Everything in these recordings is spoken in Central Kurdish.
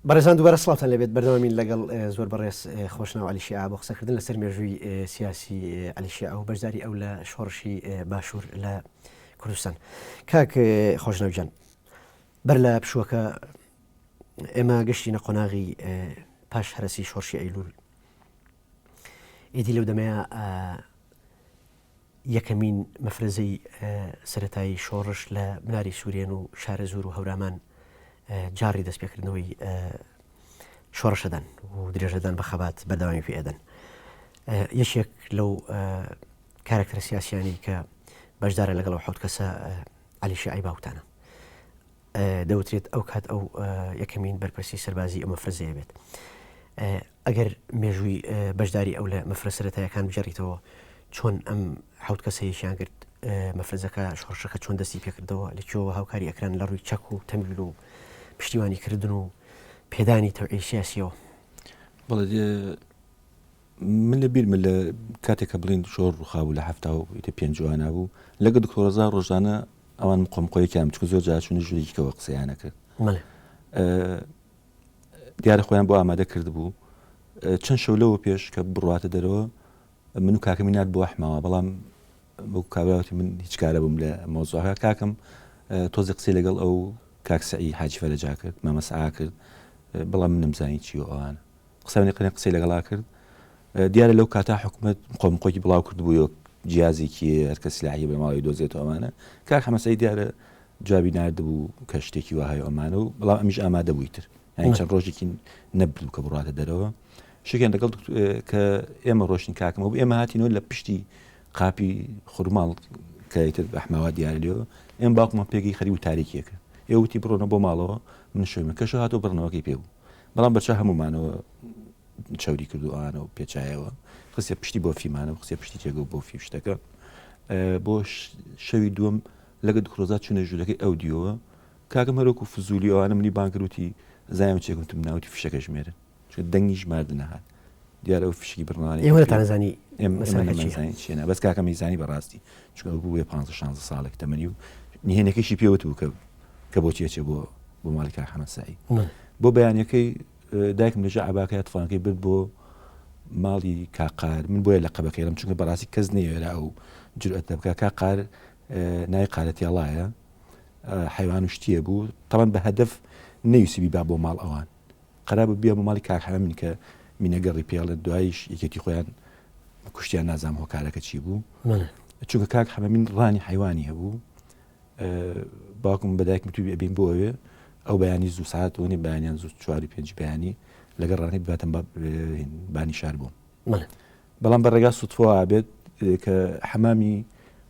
بەڕێزان دووبارە سڵاتان لەبێت بەردەوامین لەگەڵ زۆر بەڕێز خۆشناو عەلی شیعە بۆ قسەکردن لەسەر مێژووی سیاسی عەلی شیعە و بەشداری ئەو لە شۆڕشی باشوور لە کوردستان. کاک خۆشناو گیان، بەر لە پشووەکە ئێمە گەشتینە قۆناغی پاش هەرسی شۆڕشی ئەیلول. ئیدی لەو دەمەیە یەکەمین مەفرەزەی سەرەتایی شۆڕش لە بناری سوورێن و شارە زۆر و هەورامان جاری دەستپێکردنەوەی شۆڕشەدان و درێژەدان بە خەبات بەردەوامی پێ ئەدەن. یەکێک لەو کارکتەرە سیاسیانی کە بەشدارە لەگەڵ ئەو حەوت کەسە عەلی شیعەی باوکتانە. دەوترێت ئەو کات ئەو یەکەمین بەرپرسی سەربازی ئەو مەفرەزەیە بێت. ئەگەر مێژووی بەشداری ئەو لە مەفرە سەرەتاییەکان بجێڕیتەوە، چۆن ئەم حەوت کەسەیەکیان کرد مەفرەزەکە شۆڕشەکە چۆن دەستی پێکردەوە، لەکوێوە هاوکاری ئەکران لە ڕووی چەک و تەمویل و پشتیوانی کردن و پێدانی تەوعی سیاسیەوە؟ بەڵێ من لە بیرمە لە کاتێککە بڵین شۆڕ ڕووخاو لە هەفتا و پێنجوانە بوو لەگە دکتۆرەزا ڕۆژانە ئەوان قۆمقۆیەکیان چکە زۆر جار چوونە ژوورێکەوە قسەیانە کرد. دیارە خۆیان بۆ ئامادە کرد بوو. چەند شەو لەوە پێش کە بڕاتە دەرەوە من و کاکەمی نات بۆ ئەحماوە، بەڵام بۆ کابراوتی من هیچ کارە بووم لە مۆزوعەکە. کاکەم تۆزی قسەی لەگەڵ ئەو کاکسعی حاجی فەرەجا کرد، مامەسعا کرد، بەڵام من نەمزانی چی و ئەوانە قسەی قەنێ قسەی لەگەڵا کرد. دیارە لەو کاتا حکومەت قۆمقۆیەکی بڵاو کرد بوویەوە جیازێکی هەر کەس سلاحی بە ماڵی دۆزێتەوە ئەمانە. کاک حەمەسەی دیارە جوابی ناردبوو کە شتێکی وهەیە ئەمانە و بەڵام ئەمیش ئامادە بوویتر، یعنی چەند ڕۆژێکی نەبردوو کە بڕاتە دەرەوە. شتێکیان لەگەڵ کە ئێمە ڕۆشتین کاکەمەوە ئێمە هاتینەوە لە پشتی قاپی خورماڵ کە ئیتر ئەحماوا دیارە لێەوە ئێمە باوکمان پێگەی خەریب و تاریکیەکە ئێوتی بڕۆنە بۆ ماڵەوە من شوێمە کەشە هاتۆ بڕنەوەکەی پێ بوو، بەڵام بەچە هەمومانەوە چاوری کردو ئەوانەوە پێچایەوە قسێ پشتی بۆ فیمانە قسێ پشتی تێگە بۆ فی شتەکە. بۆ شەوی دووەم لەگە دکتۆرەزا چوونە ژوورەکەی ئەو دیەوە کاکەم هەرۆکو فزولی ئەوانە منی بانکروتی زایم چێکم ناوتی فشەکە ژمێرن چون دەنگی ژمارد نەهات. دیارە ئەو فشکی بڕنانی ئێوەتانزانی چێنە بەس کاکە میزانی بەڕاستی چکە بووێ 15 ساڵێک تەمەنی و نهێنەکەیشی پێوت بوو کە بۆ چێچێ بۆ ماڵی کاک حەمەسایی. بۆ بەیانەکەی دایکم لەژە عەباکەی تفانەکەی برد بۆ ماڵی کاقار. من بۆیە لە قەبەکەیرم چونکە بەڕاستی کەس نەیێرا ئەو جورئەت دەبکە. کاقار نای قارەتیاڵایە حیوان و شتیە بوو تەمان بە هەدەف نەیویسیبی با بۆ ماڵ ئەوان قەرابە بیا بۆ ماڵی کاک حەمەمین کە مینەگەڕی پێڵێ دواییش یەکێتی خۆیان کوشتیان نازام هۆکارەکە چی بوو چونکە کاک حەمەمین ڕانی حیوانی هەبوو. باوکم بەدایکم توی ئەبین بۆ ئەوێ ئەو بەیانی زوو ساعت وەنی بەیانیان زوو 4-5 بەیانی لەگەڵ ڕانی باتم بانی شار بووم. بەڵام بەڕێگا سوتفۆ بێت کە حەمامی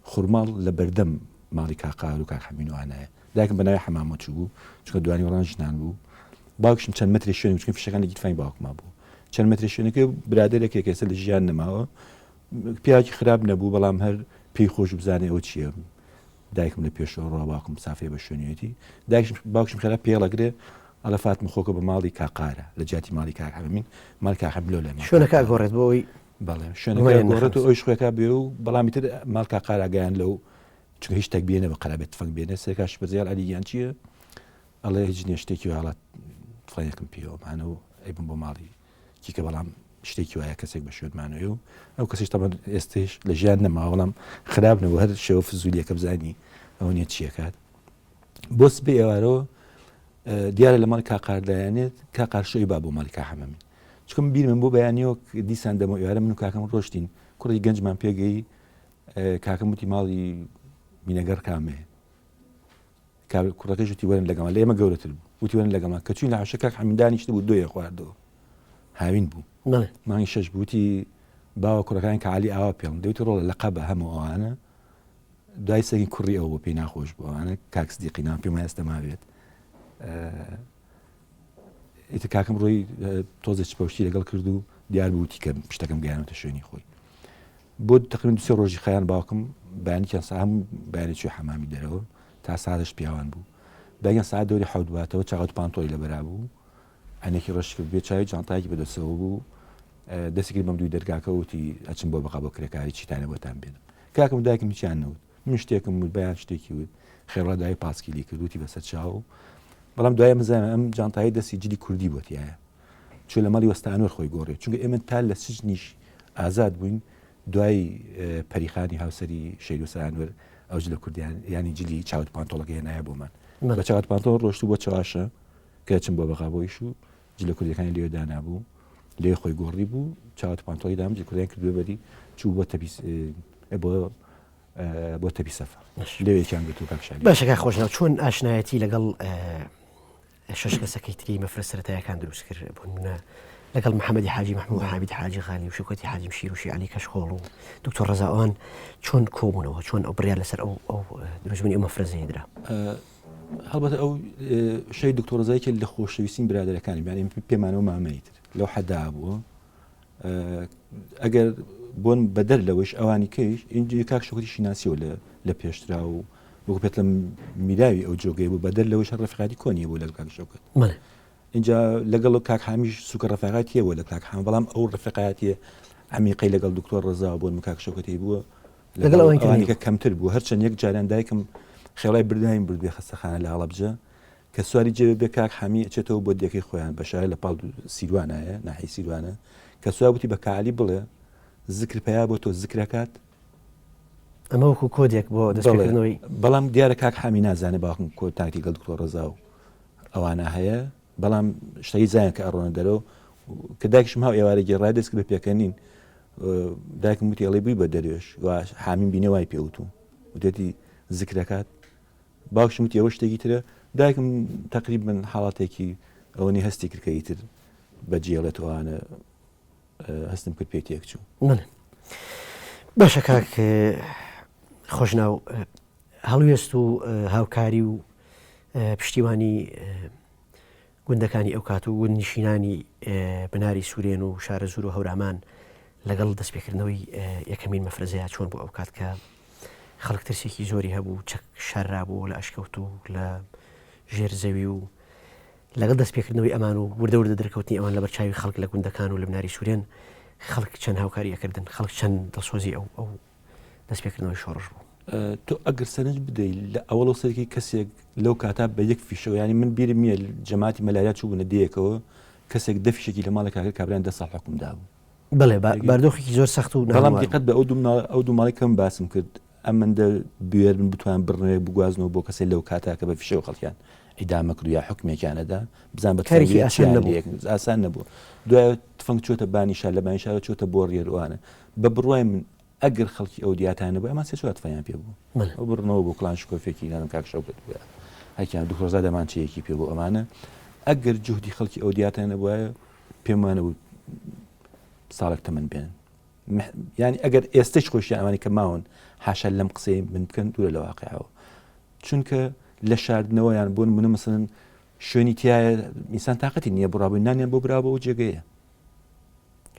خورماڵ لە بەردەم ماڵی کاقار و کاک حەمین وانایە. دایکم بە ناوی حەمامە چوو بوو چونکە دوانی وەڕان ژنان بوو. باوکشم چەند مەتری شوێن چونکە فشەکان لە گیرفانی باوکما بوو. چەند مەتری شوێنەکە برادێرێک کەسە لە ژیان نەماوە پیاکی خراپ نەبوو، بەڵام هەر پێی خۆش بزانێ ئەوە چییە. دایکم لە پێشەوە ڕوا باوکم سافێ بە شوێنیەتی باوکشم خراپ پێڵەگرێ ئەلە فاتمە خۆکە بە ماڵی کاقارە لە جاتی ماڵی کاک حەمەمین ماڵی کاک حەملۆ لە شوێنەکە گۆڕێت بۆەوەی بەڵێ شوێنەکە گۆڕێت و ئەوی شوێکا بێ و بەڵامی تر ماڵ کاقار ئاگایان لەو چونکە هیچ تەک بێنە بە قەرابێت فەنگ بێنێ سێکاش بەزیار ئەلییان چییە ئەڵێ هیچ نییە شتێکی و هەڵات فڵانێکم پێوەمانەوە ئەیبم بۆ ماڵی کیکە بەڵام شتێکی وایە کەسێک بە شوێنمانەوە و ئەو کەسیش تەمەن ئێستش لە ژیان نەما بەڵام خراپنەوە هەر شێوە فزولیەکە بزانی ئەو نیە چیەکات. بۆ سبێ ئێوارەوە دیارە لە ماڵی کاقاردایانێت کاقار شەوی با بۆ ماڵی کاک حەمەمین چکەم بیرمن بۆ بەیانیەوە دیسان دەمە ئێوارە من و کاکەم ڕۆشتین کوڕی گەنجمان پێگەی کاکەم وتی ماڵی مینەگەر کامەیە کوڕەکەش وتی وەرن لەگەڵمان لە ئێمە گەورەتر بوو وتی وەرن لەگەڵمان کە چوین لە عەشە کاک حەمین دانیشتە بوو دۆیە خواردەوە هاوین بوو مانگی 6 بووتی باوە کوڕەکانی کە عالی ئاوا پێڵم دەوتی ڕۆڵە لە قەبە هەموو ئەوانە دوای سەگی کوڕی ئەوە بۆ پێی ناخۆش بوو ئەوانە کاک سدیقی نام پێم ئێستا ماوێت. ئیتر کاکەم ڕۆی تۆزە چپەوشتی لەگەڵ کرد و دیار بووتی کە شتەکەم گەیانەوە شوێنی خۆی. بۆ تقریبا 2 ڕۆژی خەیان باوکم بەیانێکیان هەموو بەیانێکی حەمامی دەرەوە تا سادەش پیاوان بوو. بەیان ساعت دەوری حەوت باتەوە چاوت پانتۆی لەبەرا بوو ئەنێکی ڕەش کرد بێ چاوی جانتایەکی بەدەستەوە بوو دەستێکی بەم دووی دەرگاکە وتی ئەچم بۆ بەقا بۆ کرێکاری چیتانە بۆتان بێنم. کاکەم دایکم هیچیان نەوت من شتێکم وت بەیان شتێکی وت خێڕە دای پاسکیلی کردوتی بەسەر چاو بەڵام دوای مزانە ئەم جانتایی دەستی جلی کوردی بۆتیایە چون لە ماڵی وەستانوەر خۆی گۆڕێت چونکە ئێمە تا لە سجنیش ئازاد بووین دوای پەریخانی هاوسەری شەید و سەرانوەر ئەو جلە کوردیان ینی جلی چاوت پانتۆڵەکە هێنایە بۆمان بە چاوت پانتۆڵ ڕۆشت بۆ چاواشە کە چم بۆ بەغابۆیش و جلە کوردیەکانی لێوە دانابوو لێ خۆی گۆڕی بوو چاوت پانتۆڵی دام جلی کوردیان کردووە بەری چوو بۆ تەپی سەفەر لێوێکیان بێت و کاکشاری باشەکە خۆشناو چۆن ئاشنایەتی لەگەڵ شش کەسەکەی تری مەفرە سەرەتاییەکان دروست کرد بوون لەگەڵ محەممەدی حاجی محمود حامید حاجی غالی و شوکەتی حاجی مشیروشی علی کەشخۆڵ و دکتۆر ڕەزاوان چۆن کۆبوونەوە چۆن ئەو بڕیار لەسەر ئەو دروستبوونی ئەو مەفرەزەیەدرا هەڵبەتە ئەو شەی دکتۆر ڕەزایەکی لە خۆشەویستین برادەرەکانی بیان پێمانەوە مامەیتر لەو حەدا بووە ئەگەر بۆن بەدەر لەوەش ئەوانی کەیش اینجا کاک شوکەتی شیناسیەوە لە پێشترا و وەکو پێت لە میراوی ئەو جۆگەی بوو بەدەر لەوەش هەر ڕەفیقاتی کۆنیە بوو لەگەڵ کاک شوکەت اینجا لەگەڵ کاک حامیش سوکە ڕەفیقاتیە بووە لە کاک حام بەڵام ئەو ڕەفیقاتیە عمیقەی لەگەڵ دکتۆر ڕەزا بۆن کاک شوکەتی بووە لەگەڵ ئەوانی کە کەمتر بوو هەرچەند یەک جاران دایکم خێڵای بردایم بردوێ خەستەخانە لە هەڵەبجە کە سواری جێ بێ کاک حامی ئەچێتەوە بۆ دیەکەی خۆیان بە شارە لە پاڵ سیروانایە ناحی سیروانە کە سووا وتی بە کاعلی بڵێ زکر پیا بۆ تۆ زکرەکات ئەمە وەکو کۆدێک بۆ دەستپێکردنەوەی بەڵام دیارە کاک حامی نازانێ باوکم کۆ تاکتی گەڵ دکتۆر ڕەزا و ئەوانە هەیە بەڵام شتەی زایان کە ئەڕۆنە دەرەوە کە دایکشم هاو ئێوارێکی ڕای دەست بە پێکەنین دایکم وتی ئەڵێ بووی بە دەروێش حامیم بینێ وای پێوتوم وتێتی زکرەکات باوکشم وتی ئەوە شتێکی ترە دایکم تقریبا حاڵاتێکی ئەوەنی هەستی کردکەی تر بەجێڵێتوانە هەستم کرد پێی تێک چوو باشە کاک خۆشناو هەڵوێست و هاوکاری و پشتیوانی گوندەکانی ئەو کات و گوندنشینانی بناری سوورێن و شارە زور و هەورامان لەگەڵ دەستپێکردنەوەی یەکەمین مەفرەزەیە چۆن بۆ ئەو کات کە خەڵک ترسێکی زۆری هەبوو چەک شاررابوو لە ئەشکەوت و لە ژێر زەوی و لەگەڵ دەستپێکردنەوەی ئەمان و وردە دەرکەوتنی ئەوان لە بەرچاوی خەڵک لە گوندەکان و لە بناری سوورێن خەڵک چەند هاوکاریەکردن خەڵک چەند دڵسۆزی ئەو دەستپێکردنەوەی شۆڕش بوو تۆ ئەگەر سەرنج بدەیت لە ئەوڵ سەرکی کەسێک لەو کاتا بە یەک فیشەوە ینی من بیرم نییە جەماتی مەلاریا چوو بوونە دیەکەوە کەسێک دەفیشێکی لە ماڵی کاکە کابرایان 10 ساڵ حکومدا بوو بڵێ باردۆخێکی زۆر سەخت و بەڵام دیقەت بە ئەو دوو ماڵی کەم باسم کرد ئەمەندە بێرن بتوان بڕنەوەی بگوازنەوە بۆ کەسێک لەو کاتا کە بە فیشەوە خەڵکیان ئیدامە کرد یا حکمێکیانەدا بزان بە کارێکی ئاسان نەبوو دوای تفەنگ چۆتە بانیشار لە بانیشارە چۆتە بۆ ڕێروانە بە بڕوای من ئەگەر خەڵکی ئەو دیاتانە بوو ئەمان سێ چوار تفەنیان پێ بوو ئەو بڕنەوە بۆ کڵان شکۆفێکی نانم کاک شەوکەت بووە هەکیان دوخۆزا دەمان چەیەکی پێ بوو ئەمانە ئەگەر جوهدی خەڵکی ئەو دیاتانە بووایە پێمانە بوو ساڵێک تەمەن بێن ینی ئەگەر ئێستش خۆشیان ئەمانی کە ماون حاشا لەم قسەی من بکەن دوورە لە واقعەوە چونکە لە شاردنەوە یان بۆن منە مەسەن شوێنی تایە میسان تااقەتی نییە بڕابووی نانیان بۆ برابەوە جێگەیە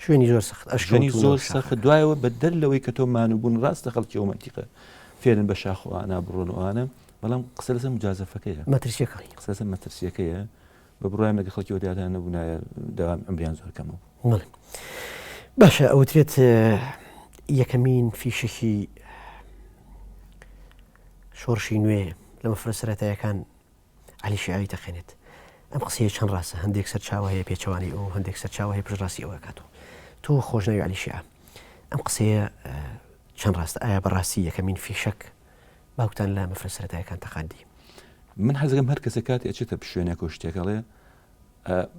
شوێنی زۆر سەخت ئەشکێنی زۆر سەخت دوایەوە بەدەر لەوەی کە تۆ مانوبوون ڕاستە خەڵکی ئەو منتیقە فێرن بە شاخوانا بڕۆنەوانە بەڵام قسە لەسەر مجازەفەکەیە مەترسیەکەی قسە لەسەر مەترسیەکەیە بە بڕوایم لەگە خەڵکی ئەودیاتان نەبوونایە داوام ئەمریان زۆر کەمەوە باشە ئەوترێت یەکەمین فیشێکی شۆڕشی نوێ لە مەفرە سەرەتاییەکان عەلی شیعەوی دەخێنێت ئەم قسەیە چەند ڕاستە هەندێک سەرچاوە هەیە پێچەوانی ئەو هەندێک سەرچاوە هەیە پشتڕاستی ئەوە کاتەوە تۆ خۆشناوی عەلی شیعە ئەم قسەیە چەند ڕاستە ئایا بەڕاستی یەکەمین فیشەک باوکتان لە مەفرە سەرەتاییەکان تەقاندی من حەزەکەم هەر کەسە کاتی ئەچێتە شوێنێک و شتێکەڵێ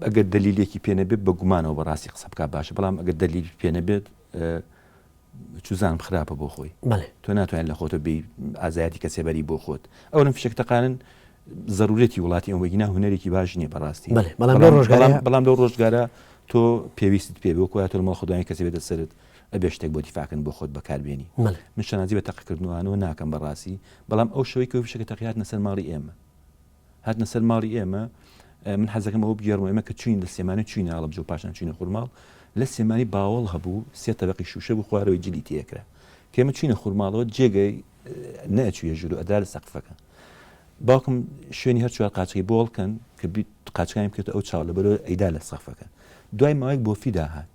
ئەگەر دلیلێکی پێنەبێت بە گومانەوە بەڕاستی قسە بکات باشە بەڵام ئەگەر دلیل پێنەبێت چوزانم خراپە بۆ خۆی تۆ ناتوانین لە خۆتە بی ئازایەتی کەسێبەری بۆ خۆت ئەو لەم فیشەک تەقانن ضرورەتی وڵاتی ئەوەگینا هوەرێکی باش نییە بەڕاستی بەڵام لەو ڕۆژگارە تۆ پێویستت پێ بۆ تۆ مەڵ خدایان کەسێ بێتە سرت ئەبێ شتێک بۆ دیفاکن بۆ خۆت بەکاربێنی من شەنازی بە تەقیکردنەوەوە ناکەم بەڕاستی بەڵام ئەو شەوەی کە فیشەکە تەقی هاتنە سەر ماڵی ئێمە هاتنە سەر ماڵی ئێمە من حەزەکەم ئەوە بگەڕمەوە ئێمە کە چوین لە سێمانە چوینە ئاڵەبجە و پاشان چوینە خوورماڵ لە سێمانی باوەڵ هەبوو سێ تەبەقی شوشە بوو خوارەوەی جلی تێکرا کێمە چوینە خوورماڵەوە جێگەی نەچوویە ژوور ئەدا لە سەقفەکە باوکم شوێنی هەر چوار قاچەکەی بۆڵکەن کە قاچەکانی بکرێتە ئەو چاو لە بەرەوە ئەیدا لە سەقفەکە دوای ماوەیەک بۆفی داهات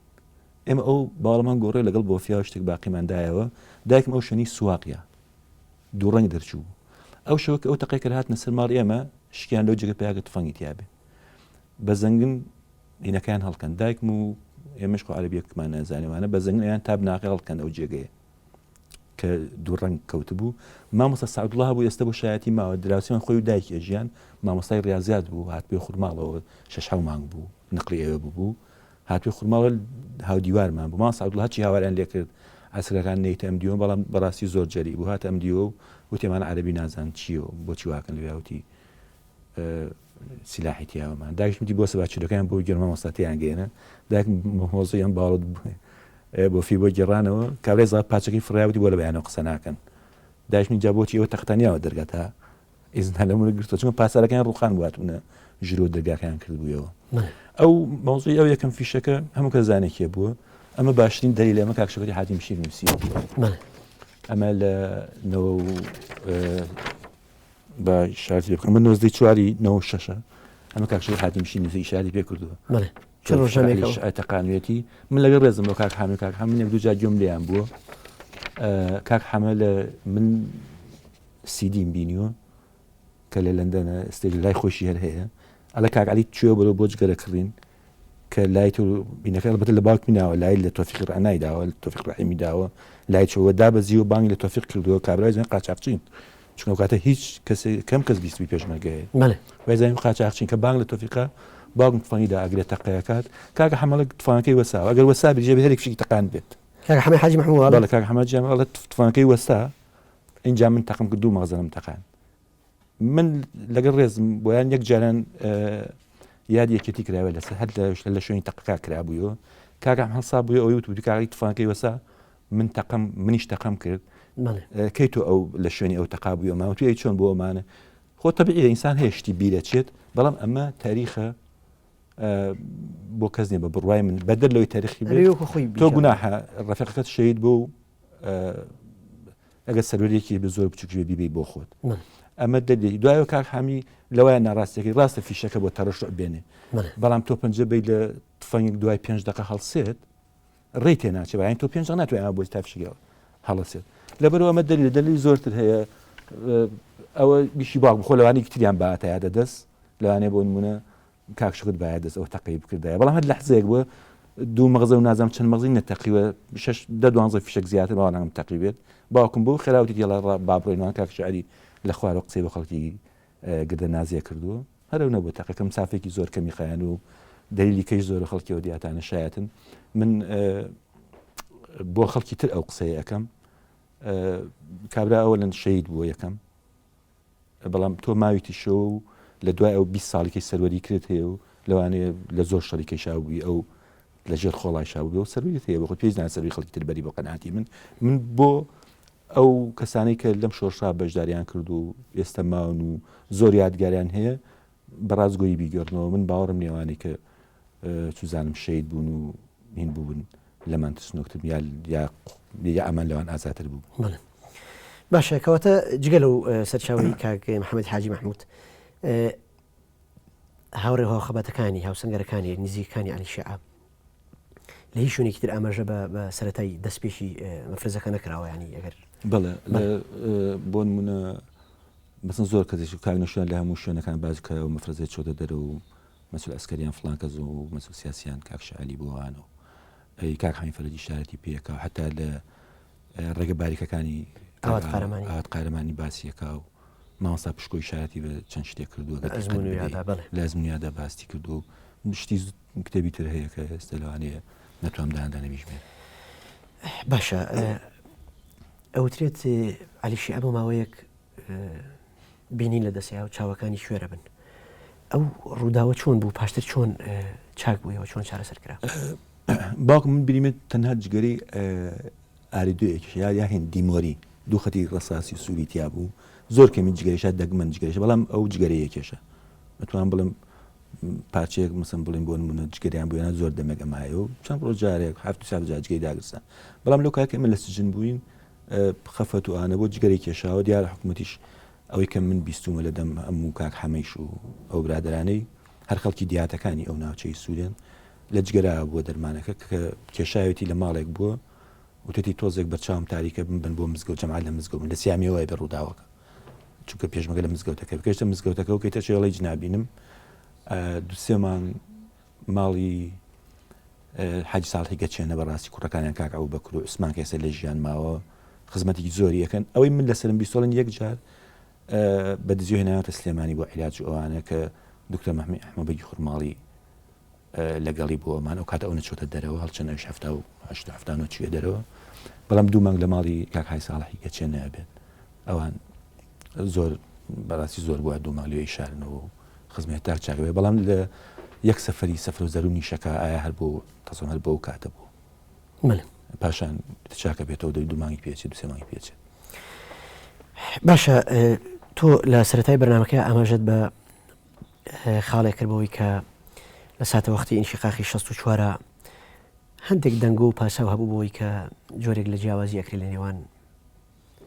ئێمە ئەو باوەڵمان گۆڕێ لەگەڵ بۆفیا شتێک باقیماندایەوە دایکم ئەو شوێنی سواقیە دوو ڕەنگ دەرچوو ئەو شەوە کە ئەو تەقەی کرد هاتنە سەر ماڵ ئێمە شکیان لەو جگە پیاگە تفەنگی تیابێ بە زەنگن هینەکەیان هەڵکەن دایکم و ئێمەش عەرەبیەکمان نازانێوانە بە زەنگن ئەیان تا بناقی هەڵکەن ئەو جێگەیە کە دوو ڕەنگ کەوتبوو مامۆستا سەعەدوڵڵا بوو ئێستا بۆ شایەتی ماوە دراوسێن خۆی و دایکی ژیان مامۆستای ڕاضیات بوو هات پێ خوڕماڵەوە 6 مانگ بوو نقلی ئێوە بوو هات پێ خوڕماڵە هاودیوارمان بوو مام سەعەدوڵڵا چی هاواران لێ کرد ئەسرەکان نەیت ئەم دیوە بەڵام بەڕاستی زۆر جەری بوو هات ئەم دیوە و تێمان عەرەبی نازان چییە بۆچی واکەن لەوێوتی سیلاحی تیاوەمان دایکمتی بۆ سەباچەکان بۆ گەرمە مۆستاتیان گەێنە دایک هۆزیان باڵت بۆ فی بۆ گێڕانەوە کابرای زات پاچەکەی فڕیاوتی بۆ لە بەیانەوە قسە ناکەن دایشمی جا بۆچی ئەوە تەختانیاوە دەرگات تا ئیزنا لەمونە گرتووە چونکە پاسارەکان ڕوخان بواتونە ژرۆ دەرگاکان کردبوویەوە ئەو مەوزوعی ئەو یەکەم فیشەکە هەموو کە زانێکیە بووە ئەمە باشترین دەلیل ئەمە کاکشەکەی حاتیم شیر نووسی ئەمە لە بە شارتی بکەم من 1994 ئەمە کاکشەکەی حاتیم شیر نووسی ئیشاری پێ کردووە تەقانوێتی من لەگەڵ ڕێزم بۆ کاک حامد کاک حامد یەک دوو جا گوێم لێیان بووە کاک حەمە من سیدیم بینیوە کە لە لەندەنە ئستێج لای خۆشی هەر هەیە ئەلە کاک عەلی توێ بەرەو بۆ جگەرە کڕین کە لای تۆ بینەکە البەتە لە باوک بیناوە لای لە تۆفیق ڕەعنای داوە لە تۆفیق ڕەحیمی داوە لای چۆوە دابەزی و بانگی لە تۆفیق کردووە کابرای زانین قاچاقچین چونکە کاتە هیچ کەم کەس بیستوی پێشمەرگەیە وای زانین قاچاقچین کە بانگ لە تۆفیقە باوکم تفەنگیدا ئەگرێت تەقەیەکات کاکە حەمەڵە تفەنگەکەی وەساوە ئەگەر وەسا بێ بێ هەرێک فشێکی تەقان بێت کاک حەمەد حاجی محمود بەڵێ کاک حەمەد جان ئەڵێ تفەنگەکەی وەستا اینجا من تەقم کردو مەغزەنم تەقان من لەگەڵ ڕێزم بۆیان یەک جاران یادی یەکێتی کراوە لەسەر هەر لە شوێنی تەقەکە کرابوویەوە کاکەم هەڵسا بووە ئەوی وتبوو کاکی تفەنگەکەی وەسا منیش تەقەم کرد کەی تۆ ئەو لە شوێنی ئەو تەقا بوویەوە ماوە توی چۆن بۆ ئەمانە خۆ تەبیعیە ئینسان هەیە شتی بیرەچێت بەڵام ئەمە تاریخە بۆ کەس نیە بە بڕوای من بەدەر لەوەی تاریخی تۆ گوناحە ڕەفیقەکەت شەهید بۆ و ئەگەر سەرۆرێکی بە زۆر بچووکێ بیبی بۆ خۆت ئەمە دەلی دوایەوە کاک حامی لەوایە ناڕاستیەکەی ڕاستە فیشەکە بۆ تەڕەشع بێنێ بەڵام تۆ پەنجە بی لە تفەنگێک دوای 5 دقیقە هەڵسێت ڕێی تێ ناچێت یان تۆ 5 دقیقە ناتوانێت ئەمە بۆی تا فیشەکە هەڵەسێت لەبەرەوە ئەمە دەلی زۆرتر هەیە ئەوە بیشی باوک بخۆ لەوانەی کتریان بەهاتە یادە دەست لەوانەیە بۆ نمونە کاکشکت باید دەست ئەو تەقی بکردایە بەڵام هەر لەحزەیەک بووە دوو مەغزە و نازام چەند مەغزی نەتەقیوە 6-12 فیشک زیاتر باوانم تەقی بێت باوکم بوو خێراوتی دیڵە بابڕێنوان کاکشعری لە خوارە قسەی بە خەڵکی گردە نازیە کردووە هەرەو نەبوو تەقەکە مسافێکی زۆر کەمی خەیان و دلیلی کەی زۆر خەڵکیەوە دیاتانە شایەتن من بۆ خەڵکی تر ئەو قسەیە ئەەکەم کابرا ئەوە لەن شەید بووە یەکەم بەڵام تۆ ماویتی شۆ و لە دوای ئەو 20 ساڵێکی سەروەری کرێت هەیە و لەوانەیە لە زۆر شەڕێکی شاوبووی ئەو لە ژێر خۆڵای شاوبووی و سەرویت هەیە بۆ خۆت پێویست نایە سەروی خەڵکی تر بەری بۆ قەناعەتی من بۆ ئەو کەسانەی کە لەم شۆڕشا بەشداریان کرد و ئێستا ماون و زۆر یادگاریان هەیە بەڕازگۆیی بیگەڕنەوە من باوەڕم نێوانی کە چوزانم شەید بوون و هین بوون لەمان تسنۆکتم یا ئەمان لەوان ئازاتر بوو باشە کەواتە جگە لەو سەرچاوی کاک محەممەد حاجی محمود هاوڕێ هاوخەباتەکانی هاوسەنگەرەکانی نزیکەکانی عەلی شیعە لە هیچ شوێنێکی تر ئاماژە بە سەرەتای دەستپێشی مەفرەزەکە نەکراوە ینی ئەگەر بەڵێ بۆ نمونە مەسن زۆر کەسێک کاگنەشیان لە هەموو شوێنەکان باز کە و مەفرەزێت چۆتە دەرە و مەسئول ئەسکەریان فڵان کەس و مەسئول سیاسیان کاکشە عەلی بۆوانەوە کاک حەمید فەرەجی شارەتی پێکا و حتا لە ڕێگە باریکەکانی ئاوات قارەمانی باسیەکە و مامۆستا پشکۆی شایەتی بە چەند شتێک کردووە لە ئەزمونیادا باستی کردو و شتی کتێبی تر هەیە کە ئێستا لەوانەیە نەتوانم داهێنانە بیژمێن باشە ئەوترێت عەلی شیعە بۆ ماوەیەک بینین لە دەسیا و چاوەکانی شوێرە بن ئەو ڕووداوە چۆن بوو پاشتر چۆن چاک بوویەوە چۆن چارەسەر کرا باوکم من بینیمێت تەنها جگەری ئاریدوەیەکیش یا هێن دیمۆری دوو خەتی ڕەساسی سووری تیا بوو زۆر کەمی جگەریشە دەگمەن جگەریشە بەڵام ئەو جگەرەیەکێشە متوان بڵم پارچەیەک مەسن بڵین بۆ نمونە جگەریان بوویانە زۆر دەمەک ئەمایە و چەند ڕۆژجارێک هەفت سال جگەری داگرسە بەڵام لەو کاکە من لە سجن بووین خەفەت و ئانە بۆ جگەری کێشاوە دیارە حکوومەتیش ئەوەی کە من بیستومە لە دەم هەموو کاک حەمەیش و ئەو برادرانەی هەر خەڵکی دیاتەکانی ئەو ناوچەی سوورێن لە جگەرا بووە دەرمانەکە کە کێشاوێتی لە ماڵێک بووە وتێتی تۆزێک بەرچاوم تاریکە بن بۆ مزگەوت جەماعەت لە مزگەوت لە سیامیەوەی بە ڕووداوەکە چونکە پێشمەگە لە مزگەوتەکە بکەشتە مزگەوتەکە و کەیتە شێڵی جنابینم دوسێمان ماڵی حاجی ساڵحی گەچێنە بەڕاستی کوڕەکانیان کاک ئەو بەکر و عوسمان کەسە لە ژیان ماوە خزمەتێکی زۆری یەکەن ئەوەی من لەسرم بیستۆڵن یەک جار بە دزیۆ هێناوەتە سلێمانی بۆ عیلاج ئەوانە کە دکتۆر مەحموود ئەحمەدی خوڕماڵی لەگەڵی بۆ ئەمان ئەو کاتە ئەو نەچۆتە دەرەوە هەڵچەند ئەوش هەفتانەوە چوێ دەرەوە بەڵام دوو مانگ لە ماڵی کاک حاجی ساڵحی گەچێن نەبێت ئەوان زۆر بەڕاستی زۆر بووە دوو مانگ لێی شارنەوە و خزمەت تا چاکەوێ بەڵام لە یەک سەفەری سەفر و زەرونی شەکە ئایا هەر بۆ تەسەڵ هەر بۆ ئەو کاتە بوو پاشان چاکە بێتەوە دەی دوو مانگی پێچێت دو سێ مانگی پێچێت باشە تۆ لە سەرەتای بەرنامەکە ئاماژەت بە خاڵێک کردبەوەی کە لە ساتە وەختی ئینشقاقی 64 هەندێک دەنگ و پاساو هەبوو بۆی کە جۆرێک لە جیاوازی ئەکری لە نێوان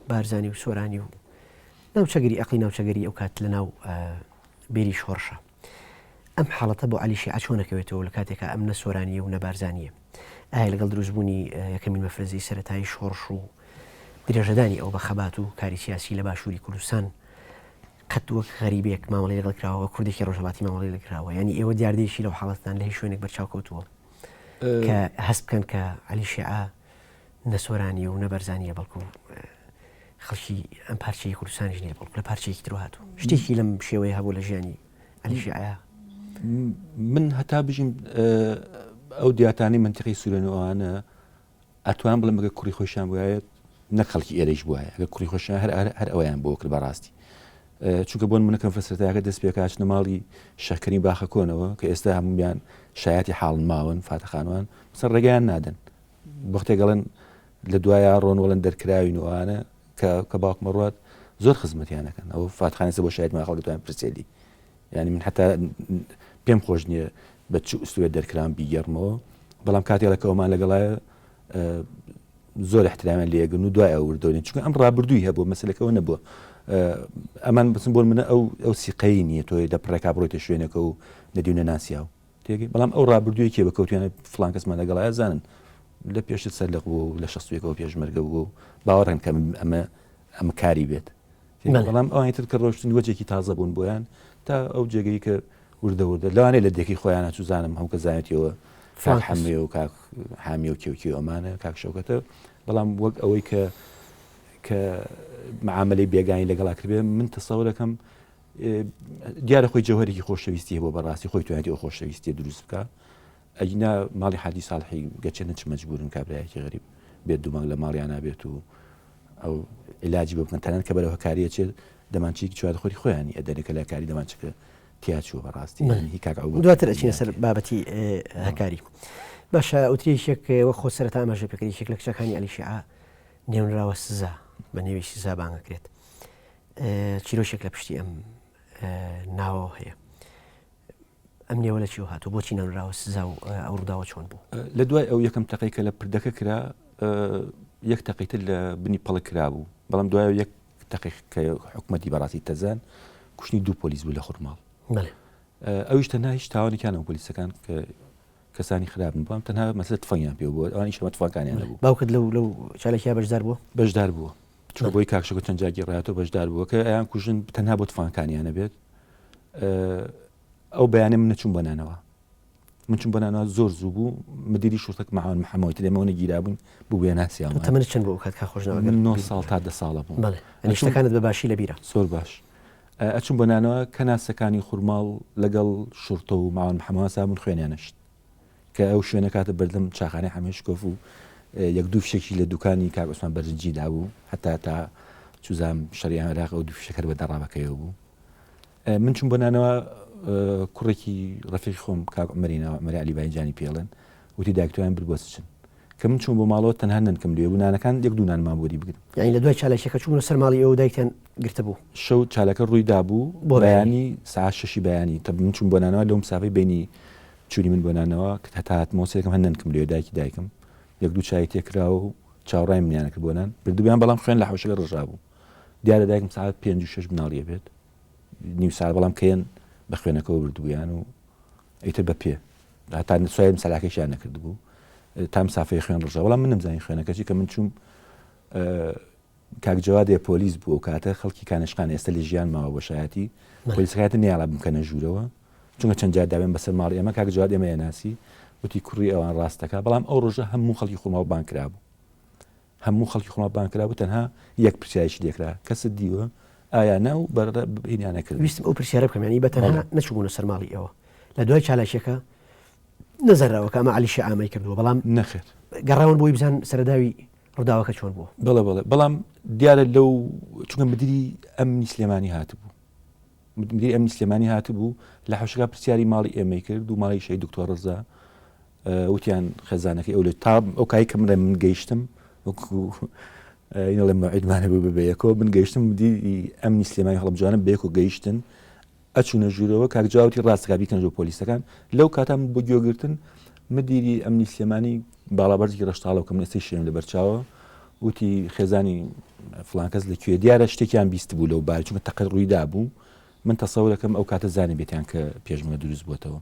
بارزانی و سۆرانی و ناوچەگەری ئەقلی ناوچەگەری ئەو کات لە ناو بێری شۆڕشە ئەم حاڵەتە بۆ عەلی شیعە چۆنەکەوێتەوە لە کاتێکە ئەم نە سۆرانیە و نەبارزانیە ئایا لەگەڵ دروستبوونی یەکەمین مەفرەزی سەرەتایی شۆڕش و درێژەدانی ئەو بە خەبات و کاری سیاسی لە باشووری کوردستان قەت وەک غەریبێک مامەڵەی لەگەڵ کراوە کوردێکی ڕۆژهەڵاتی مامەڵەی لەگراوە ینی ئێوە دیاردەیەکی لەو حاڵەتتان لە هیچ شوێنێک بەرچاو کەوتووە کە هەست بکەن کە عەلی شیعە نەسۆرانی و نەبەرزانیە بەڵکو خەڵکی ئەم پارچەی کوردستانیش نیە بەڵکو لە پارچەیەکی تر هاتووە شتێکی لەم شێوەیە هەبوو لە ژیانی عەلی شیعە من هەتا بژیم ئەو دیاتانی منتیقی سوورەنەوەوانە ئەتوان بڵم بگە کوڕی خۆشیان بواە نەک خەڵکی ئێرەش بواە ئەگە کوڕی خۆشیان هەر ئەویان بۆ کرد بەڕاستی چونکە بۆن منەکەم فەسەرەتایەکە دەست پێکچنە ماڵی شەکردنی باخە کۆنەوە کە ئێستا هەمومیان شایەتی حاڵن ماون فاتەخانوان سەر ڕێگەیان نادەن بەختێ گەڵن لە دوایە ڕۆنوەڵەن دەرکراوینەوەوانە کە باوک مەڕات زۆر خزمەتیانەکەن ئەو فاتخانەسە بۆ شایەت ماخەڵ دەتوانین پرسێلی ینی من حتا پێم خۆش نییە بە چ ئوستوێت دەرکران بیگەڕمەوە بەڵام کاتێک لەکەوەمان لەگەڵایە زۆر احترامیان لێگەن و دوای ئەوردۆنین چونکە ئەم ڕابردووی هەبوو مەسلەکەەوە نەبووە ئەمان بچم بۆ منە ئەو سیقەی نییە تۆی دەپڕێکا بڕۆیتە شوێنەکە و نەدیونە ناسیاو تێگەی بەڵام ئەو ڕابردووی کێ بەکەوتیانە فلان کەسمان لەگەڵایە زانن لە پێشت سەر لە بوو لە 61ەوە پێشمەرگە بوو باوەڕێن کە ئەمە کاری بێت بەڵام ئەوانتر کە ڕۆشتن وەجێکی تازە بوون بۆیان تا ئەو جێگەی کە وردەوردە لەوانەیە لە دێکی خۆیانە چوزانم هەم کە زانێتیەوە کاک حەمێ و کاک حامی و کێوکی ئەمانە کاک شەوکەتە بەڵام وەک ئەوەی کە معاملەی بێگانی لەگەڵا کردبێ من تەسەوڕ دەکەم دیارە خۆی جەوهەرێکی خۆشەویستی بۆ بەڕاستی خۆی توانێتی ئەو خۆشەویستی دروست بکە ئەگینا ماڵی حاجی ساڵحی گەچێنە چ مەجبورن کابرایەکی غەریب بێت دوو مانگ لە ماڵیان نابێت و ئەو علاجی بۆ بکەن تەنان کە بەرەوە کاریە چێت دەمانچێکی چوار خۆری خۆیانی ئەدەنێکە لە کاری دەمانچەکە تیاچوە بەڕاستی دواتر ئەچینە سەر بابەتی هەکاری باشە ئوتریشێک وە خۆ سەرەتا ئاماژە پێکردێک لە کچەکانی عەلی شیعە نێونراوە سزا بە نێوی سزا بانگەکرێت چیرۆشێک لە پشتی ئەم ناوە هەیە ئەم نێوە لە چی هاتوو بۆچی نێونراوە سزا و ئەو ڕووداوە چۆن بوو لە دوای ئەو یەکەم تەقەی کە لە پردەکە کرا یەک تەقیتر لە بنی پەڵک کرابوو بەڵام دوای یەک تەقیق کە حکومەتی بەڕاستی تەزان کوشتنی دوو پۆلیس بوو لە خوڕماڵ ئەویش تەنها هیچ تاوانێکیانەوە پۆلیسەکان کە کەسانی خراپن بڵام تەنها مەسلە تفەنگیان پێ بووە ئەوانی شەمە تفەنگیان نەبوو باوکت لەو چالێکیا بەشدار بووە چونکە بۆی کاکشەکە چەند جاگی ڕایەتەوە بەشدار بووە کە ئەیان کوژن تەنها بۆ تفەنگەکانیانە بێت ئەو بەیانێ من نەچوون بەنانەوە من چوون بەنانەوە زۆر زوو بوو مدیری شوڕتەک مەحەمەد محەمەد لێمەوە گیرابوون بوو بێ ناسییان تەمەنت چەند بۆ کات خۆشنەوە من 9 ساڵ تا 10 ساڵە بوو بەڵێ شتەکانت بەباشی لەبیرە زۆر باش ئەچوون بەنانەوە کە ناسەکانی خوڕماڵ لەگەڵ شوڕتە و ماوان محەمەد سابوون خوێنیانەشت کە ئەو شوێنە کاتە بەردەم چاخانەی هەمێشکۆف و یەک دوو فشێکی لە دوکانی کاک عوسمان بەرزنجی دابوو هەتا تا چوزام شەریان عێراق و دوو فشەکە بە دەڕابەکەیەوە بوو من چوون بەنانەوە کوڕێکی ڕەفیقی خۆم کاک عومەرینەوە عومەری عەلی باینجانی پێڵێن وتی داکتۆیان برد بۆ سچن کە من چوون بۆ ماڵەوە تەنها نەنکەم لێ بوونانەکان یەک دوو نانمان بۆری بگرم یعنی لە دوای چالێکەکە چوونە سەر ماڵی ئەوە دایکتیان گرتە بوو شەو چالەکە ڕووی دابوو بۆ بەیانی ساعت 6 بەیانی تا من چوون بۆنانەوە لەو مسافەی بینی چوری من بۆنانەوە کە هەتا هاتمەوەسێکم هەنەنکم لێ دایکم یەک دوو چای تێکراوە و چاوەڕای منیانە کرد بۆنان بردویان بەڵام خوێن لە حوشەکە ڕژا بوو دیارە دایکم ساعت 5 و 6 بناڵیە بێت نیو ساعت بەڵام کەیان بە خوێنەکەەوە بردویان و ئیتر بە پێ هەتا سوای سەلاکەشیان نەکرد بوو تا مسافەی خوێن ڕژا بەڵام من نەمزانی خوێنەکەچی کە من چوم کاک جەوادێ پۆلیس بوو ئەو کاتە خەڵکی کانشقان ئێستا لە ژیان ماوە بە شایەتی پۆلیسەکەیەتە نیاڵا بمکەنە ژوورەوە چونکە چەند جار داوێن بەسەر ماڵی ئێمە کاک جەواد ئێمە هێناسی وتی کوڕی ئەوان ڕاستەکە بەڵام ئەو ڕۆژە هەموو خەڵکی خۆماوە بان کرابوو هەموو خەڵکی خۆما بان کرابوو تەنها یەک پرسیارێکی لێکرا کەست دیوە ئایا ناو بەڕینیان نەکرد ویستم ئەو پرسیارە بکەم ینی بەتەنها نەچووبوونە سەر ماڵی ئەوە لە دوای چالاشیەکە نەزەرراوە کە ئەمە عەلیشە ئامای کردووە بەڵام نەخێت گەڕاون بۆی بزان سەرەداوی ڕووداوەکە چۆن بووە بەڵام دیارە لەو چونکە مدیری ئەمنی سلێمانی هاتبوو مدیری ئەمنی سلێمانی هاتبوو لە حەوشەکە پرسیاری ماڵی ئێمەی کرد و ماڵی شەی دکتۆر ڕەزا وتیان خێزانەکەی ئەو لە تا ئەو کای کە من گەیشتم وەکو لە مەعیدمانە بوو بەبەیەکەوە من گەیشتم مدیری ئەمنی سلێمانی هەڵبژانە بەیەک و گەیشتن ئەچوونە ژوورەوە کاک جاوتی ڕاستەکە بیکەنەوە پۆلیسەکان لەو کاتام بۆ گوێگرتن مدیری ئەمنی سلێمانی باڵابەرزی ڕەشتاڵەوە کە من ئێستای شێم لە بەرچاوە وتی خێزانی فڵان کەس لەکوێ دیارە شتێکیان بیست بوو لەو باری چونکە تەقەت ڕوویدا بوو من تەسەوورەکەم ئەو کاتە زانێ بێتیان کە پێشمە دروست بووەتەوە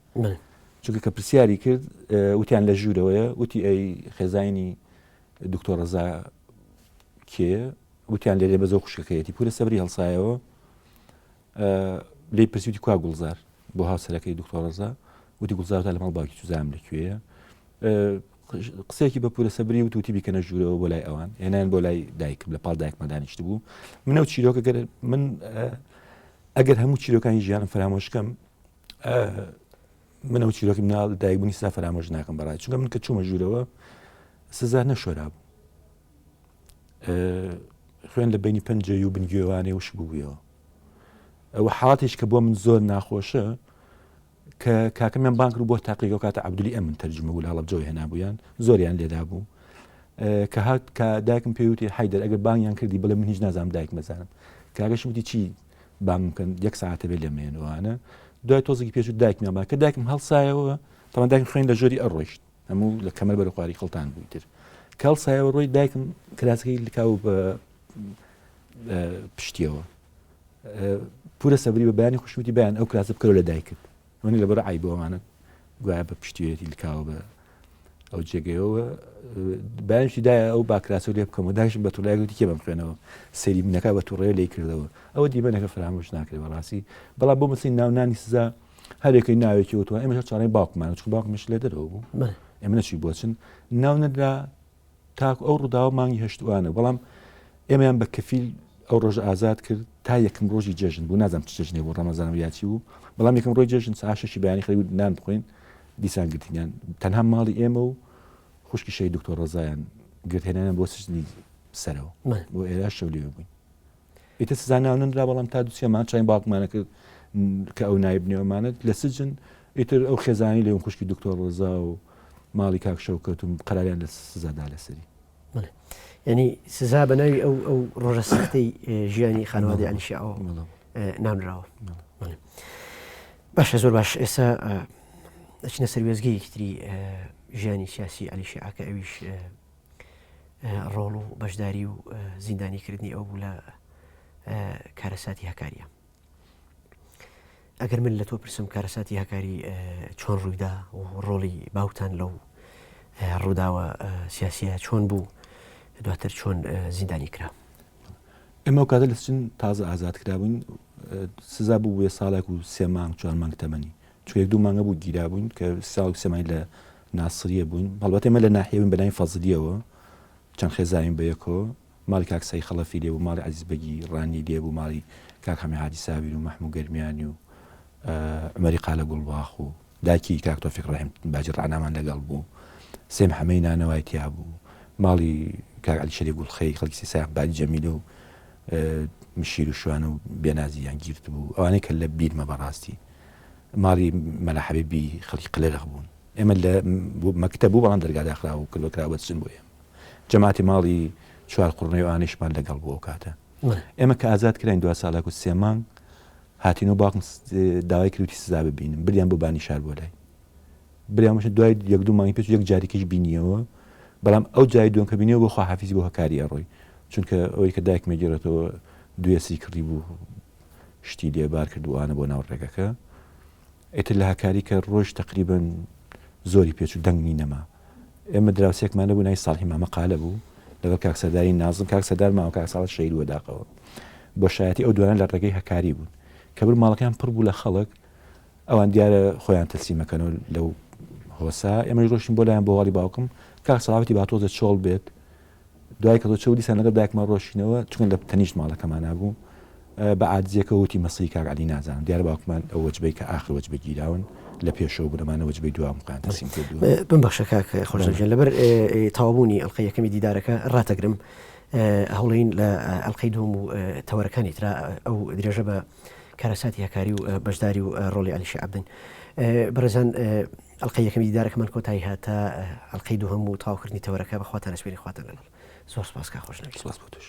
چونکە کە پرسیاری کرد وتیان لە ژوورەوەیە وتی ئەی خێزانی دکتۆر ڕەزا کێ وتیان لێرێ بەزۆ خوشکەکەیەتی پورە سەبری هەڵسایەوە لێی پرسیوتی کوا گوڵزار بۆ هاوسەرەکەی دکتۆر ڕەزا وتی گوڵزارتا لە ماڵ باوکی توزانم لەکوێیە قسێکی بە پورە سەبری وتی بیکەنە ژوورەوە بۆ لای ئەوان هێنان بۆ لای دایکم لە پاڵ دایکمە دانیشت بوو منەو چیرۆکە من ئەگەر هەموو چیرۆکانی ژیانم فرامۆشکەم منەوە چیرۆکی مناڵ دایکبوونی سا فرامۆژ ناکەم بەڕای چونکە من کە چوومە ژوورەوە سزا نەشۆرا بوو خوێن لە بینی پەنجەی و بنگوێوانێ وش بوویەوە ئەوە حاڵاتێک کە بۆ من زۆر ناخۆشە کە کاکەمیان بان کرد بۆ تاقیەوە کاتە عەبدولی ئەمن تەرجمە بوو لە هەڵەبجەوە هێنابوویان زۆریان لێدا بوو کە هات کە دایکم پێوتی حیدەر ئەگەر بانگیان کردی بڵێ من هیچ نازانم دایک مەزانم کاگەش وتی چی بانگ بکەن یەک ساعتە بێ لێمێنەوەوانە دوای تۆزێکی پێش دایکمیان با کە دایکم هەڵسایەوە تەمان دایکم خوێن لە ژۆری ئەڕۆیشت هەموو لە کەمەر بەرە خواری خەڵتان بووی تر کە هەڵسایەوە ڕۆی دایکم کراسەکەی لکاو بە پشتیەوە پورە سەبری بە بەیانی خوشوتی بەیان ئەو کراسە بکەوە لە دایکت وەنی لەبەر عیبەوەمانە گوایە بە پشتیەتی لکاوە بە ئەو جێگەیەوە بەیانشی دایە ئەو باکراسە لێ بکەم و دایشم بە توڵایەتی کێ بەم خوێنەوە سەری منەکە بە تووڕێ لێ کردەوە ئەوە دیبەنەکە فرامۆش ناکرێت بەڕاستی بەڵام بۆ مەسی ناونانی سزا هەرێکی ناوێکی وتوە ئێمە چارەی باوکمان چون باوکمش لێ دەرەوە بوو ئێمە نەچی بۆچن ناو نەدرا تاکو ئەو ڕووداوە مانگی هەشتوانە بەڵام ئێمەیان بە کەفیل ئەو ڕۆژە ئازاد کرد تا یەکم ڕۆژی جەژن بوو نازانم چ جەژنێ بۆ ڕەمەزان یاچی بوو بەڵام یەکەم ڕۆژی جەژن ساعت 6 بەیانی خەریک بوو نان بخۆین دیسان گرتیان تەنها ماڵی ئێمە و خوشکی شەی دکتۆر ڕەزایان گرتهێنانیان بۆ سژنی سەرەوە بۆ ئێرا شەو لێوە بووین ئیتر سزا ناو نەدرا بەڵام تا دووسێمان چاین باوکمانە کرد کە ئەو نایبنەوەمانە لە سجن ئیتر ئەو خێزانی لێون خوشکی دکتۆر ڕەزا و ماڵی کاک شەوکەت و قەراریان لە سزادا لەسەری ینی سزا بە ناوی ئەو ڕۆژە سەختەی ژیانی خانەوادی عەلیشەوە نامراوە باشە زۆر باش ئێستا دەچینە سەر وێزگەیەکی تری ژیانی سیاسی عەلیشەع کە ئەویش ڕۆڵ و بەشداری و زیندانیکردنی ئەو بوو لە کارەساتی هەکاریە ئەگەر من لە تۆ پرسم کارەساتی هەکاری چۆن ڕوویدا و ڕۆڵی باوتان لەو ڕووداوە سیاسیە چۆن بوو دواتر چۆن زیندانی کرا ئێمە کاتە لە سچن تازە ئازاد کرابووین سزا بوو بێ ساڵێک و 3 مانگ 4 مانگ تەمەنی چون 1-2 مانگە بوو گیرا بووین کە ساڵ 3 مانگ لە ناسریە بووین هەڵبەت ئێمە لە ناحیەوین بەلای فەزلیەوە چەند خێزاوین بەیەکەوە ماڵی کاک سەی خەڵەفی لێ بوو ماڵی عەزیز بەگی ڕانی لێ بوو ماڵی کاک هەمی حاجی ساویر و مەحموود گەرمیانی و عومەری قالە گوڵباخ و دایکی کاک تۆفیق ڕەحیم باجی ڕعنامان لەگەڵ بوو سێم حەمەی نانەوای تیا بوو ماڵی کاک عەلی شەریف گوڵخەی خەڵکی سیساق باجی جەمیلە و مشیر و شوان و بێنازییان گیرت بوو ئەوانەی کە لە بیرمە بەڕاستی ماڵی مەلا حەبیبی خەڵکی قلێرەخ بوون ئێمە لە مەکتەب بوو بەڵام دەرگا داخرا و کردوەکرا بەچن بۆ ئێمە جەماعەتی ماڵی چوار قوڕنەی و ئانیشمان لەگەڵ بوو ئەو کاتە ئێمە کە ئازاد کراین 2 ساڵێک و 3 مانگ هاتین و باوکم داوای کردوتی سزا ببینم بریان بۆ بانی شار بۆ لای بریانمەشە دوای 1-2 مانگی پێش یەک جاریکەش بینیەوە بەڵام ئەو جای دووەم کە بینیەوە بۆ خواحافیزی بۆ هەکاری ئەڕۆی چونکە ئەوەی کە دایک مێگەرێتەوە دوێسی کڕی بوو شتی لێبار کردووانە بۆ ناو ڕێگەکە ئیتر لە هەکاری کە ڕۆژ تقریبن زۆری پێچ و دەنگنی نەما ئێمە دراوسێکمانە بوو نای ساڵحی مامە قالە بوو لەگەڵ کاکسەداری نازم کاکسەدار ماوە کاک ساڵ شەید وەداقەوە بۆ شایەتی ئەو دوانە لە ڕێگەی هەکاری بوون کە بر ماڵەکان پڕ بوو لە خەڵک ئەوان دیارە خۆیان تەسلیمەکەنەوە لەو هۆسا ئێمە ڕۆشتین بۆ لایەن بۆ هەڵی باوکم کاک سەڵاوەتی باتۆزە چۆڵ بێت دوای کە تۆ چەودی سان لەگەڵ دایکمان ڕۆشینەوە چون لە تەنیشت ماڵەکەمان نبوو بە عاجزیەکە وتی مەسڵی کاک عەلی نازانم دیارە باوکمان ئەو وەجبەی کە ئاخر وەجبە گیراون لە پێشەوە بوونەمانە وەجبەی دوام قیان تەسلیم کردووە ببەخشە کاک خۆشەویست لەبەر تەواوبوونی ئەڵقەی یەکەمی دیدارەکە ڕاتەگرم هەوڵین لە ئەڵقەی دوم و تەوەرەکانی ترا ئەو درێژە بە کارەساتی هەکاری و بەشداری و ڕۆڵی عەلیشی عەبدن بەڕێزان ئەڵقەی یەکەمی دیدارەکەمان کۆتایی هاتە ئەڵقەی دووهەم و تەواوکردنی تەوەرەکە بەخواتان ئەسپێری خواتان لەگەڵ زۆر سپاس کاک خۆشەویست سپاس بۆ توش